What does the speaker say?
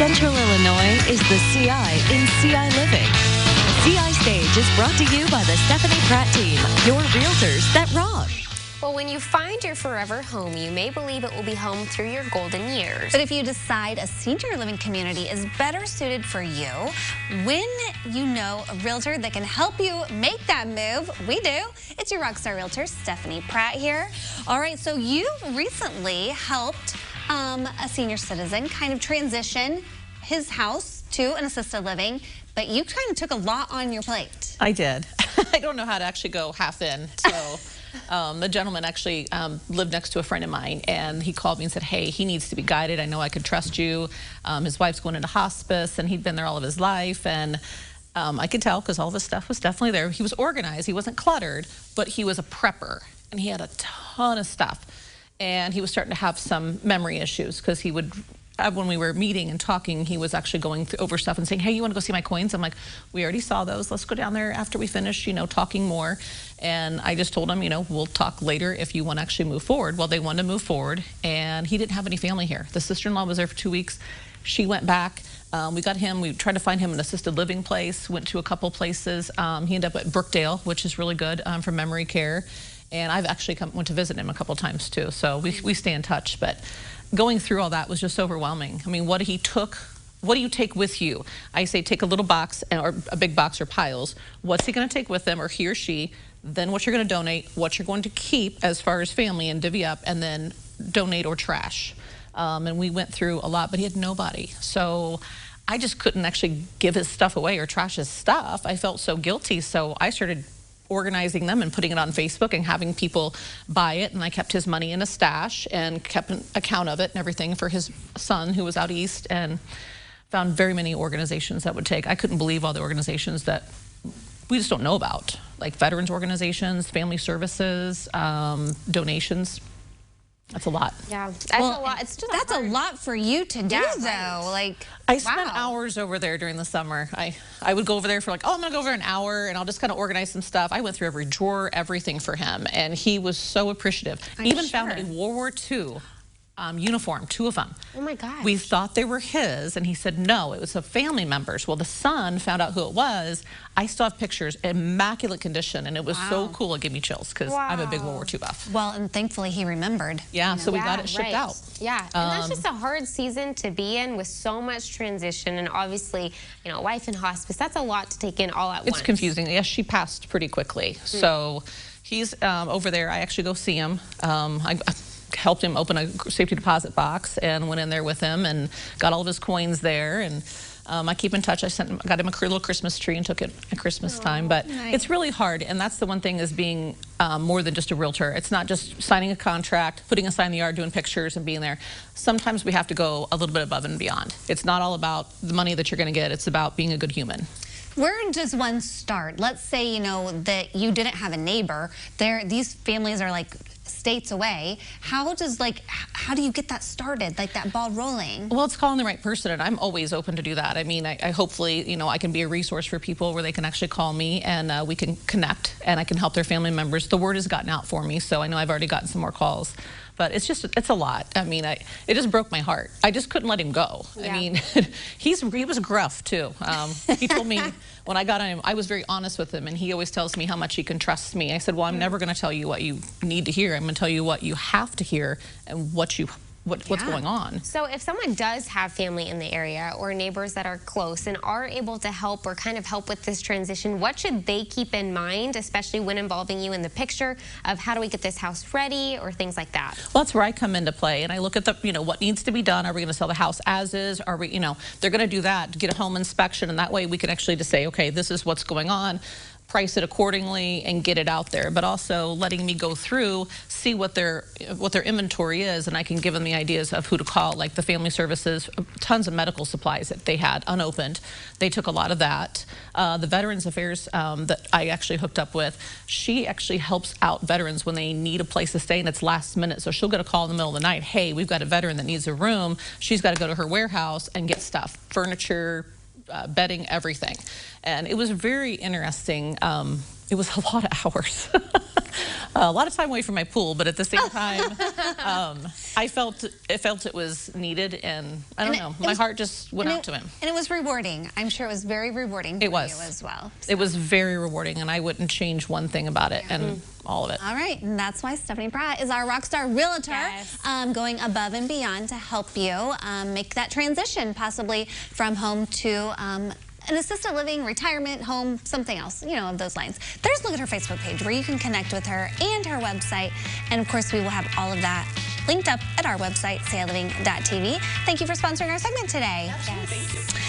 Central Illinois is the CI in ciLiving. CI Stage is brought to you by the Stefanie Pratt team, your realtors that rock. Well, when you find your forever home, you may believe it will be home through your golden years. But if you decide a senior living community is better suited for you, when you know a realtor that can help you make that move, we do. It's your Rockstar Realtor Stefanie Pratt here. All right, so you recently helped a senior citizen kind of transition his house to an assisted living, but you kind of took a lot on your plate. I did. I don't know how to actually go half in, so the gentleman actually lived next to a friend of mine, and he called me and said, hey, he needs to be guided. I know I can trust you. His wife's going into hospice, and he'd been there all of his life, and I could tell because all of his stuff was definitely there. He was organized. He wasn't cluttered, but he was a prepper, and he had a ton of stuff. And he was starting to have some memory issues because he would, when we were meeting and talking, he was actually going over stuff and saying, hey, you want to go see my coins? I'm like, we already saw those. Let's go down there after we finish, talking more. And I just told him, we'll talk later if you want to actually move forward. Well, they wanted to move forward, and he didn't have any family here. The sister-in-law was there for 2 weeks. She went back. We got him, we tried to find him an assisted living place, went to a couple places. He ended up at Brookdale, which is really good for memory care. And I've actually went to visit him a couple times too, so we stay in touch. But going through all that was just overwhelming. I mean, what do you take with you? I say take a little box or a big box or piles. What's he going to take with him, or he or she? Then what you're going to donate, what you're going to keep as far as family and divvy up, and then donate or trash. And we went through a lot, but he had nobody. So I just couldn't actually give his stuff away or trash his stuff. I felt so guilty, so I started organizing them and putting it on Facebook and having people buy it, and I kept his money in a stash and kept an account of it and everything for his son who was out east, and found very many organizations that would take. I couldn't believe all the organizations that we just don't know about, like veterans organizations, family services, donations. That's a lot. Yeah, that's a lot. It's just that's a lot for you to do, though. Like, I spent hours over there during the summer. I would go over there for I'm gonna go over an hour, and I'll just kind of organize some stuff. I went through every drawer, everything for him, and he was so appreciative. Even found a World War II uniform, 2 of them. Oh my gosh. We thought they were his, and he said no, it was a family member's. Well, the son found out who it was. I still have pictures, immaculate condition, and it was so cool. It gave me chills because I'm a big World War II buff. Well, and thankfully he remembered. Yeah, so we got it shipped out. Yeah, and that's just a hard season to be in with so much transition, and obviously, wife in hospice. That's a lot to take in all at once. It's confusing. Yes, she passed pretty quickly. So he's over there. I actually go see him. I helped him open a safety deposit box and went in there with him and got all of his coins there. And I keep in touch. I got him a little Christmas tree and took it at Christmas time. But it's really hard, and that's the one thing, is being more than just a realtor. It's not just signing a contract, putting a sign in the yard, doing pictures, and being there. Sometimes we have to go a little bit above and beyond. It's not all about the money that you're going to get. It's about being a good human. Where does one start? Let's say, that you didn't have a neighbor. These families are like states away. How do you get that started, like that ball rolling? Well, it's calling the right person, and I'm always open to do that. I mean, I hopefully, I can be a resource for people where they can actually call me, and we can connect, and I can help their family members. The word has gotten out for me, so I know I've already gotten some more calls. But it's a lot. I mean, it just broke my heart. I just couldn't let him go. Yeah. I mean, he was gruff too. He told me when I got on him, I was very honest with him, and he always tells me how much he can trust me. I said, well, I'm never going to tell you what you need to hear. I'm going to tell you what you have to hear and what's going on. So if someone does have family in the area or neighbors that are close and are able to help or kind of help with this transition, what should they keep in mind, especially when involving you in the picture of how do we get this house ready or things like that? Well, that's where I come into play, and I look at what needs to be done. Are we going to sell the house as is? Are we, they're going to do that, get a home inspection, and that way we can actually just say, okay, this is what's going on. Price it accordingly and get it out there, but also letting me go through, see what their inventory is, and I can give them the ideas of who to call, like the family services, tons of medical supplies that they had unopened. They took a lot of that. The Veterans Affairs that I actually hooked up with, she actually helps out veterans when they need a place to stay and it's last minute. So she'll get a call in the middle of the night, hey, we've got a veteran that needs a room. She's got to go to her warehouse and get stuff, furniture, bedding, everything. And it was very interesting. It was a lot of hours. A lot of time away from my pool, but at the same time, I felt it was needed, and I don't know, my heart just went out to him. And it was rewarding. I'm sure it was very rewarding for you as well. So. It was very rewarding, and I wouldn't change one thing about it, and all of it. All right, and that's why Stefanie Pratt is our Rockstar Realtor, going above and beyond to help you make that transition, possibly from home to an assisted living, retirement, home, something else, you know, of those lines. There's a look at her Facebook page where you can connect with her and her website. And of course, we will have all of that linked up at our website, ciLiving.tv. Thank you for sponsoring our segment today. Absolutely, thank you.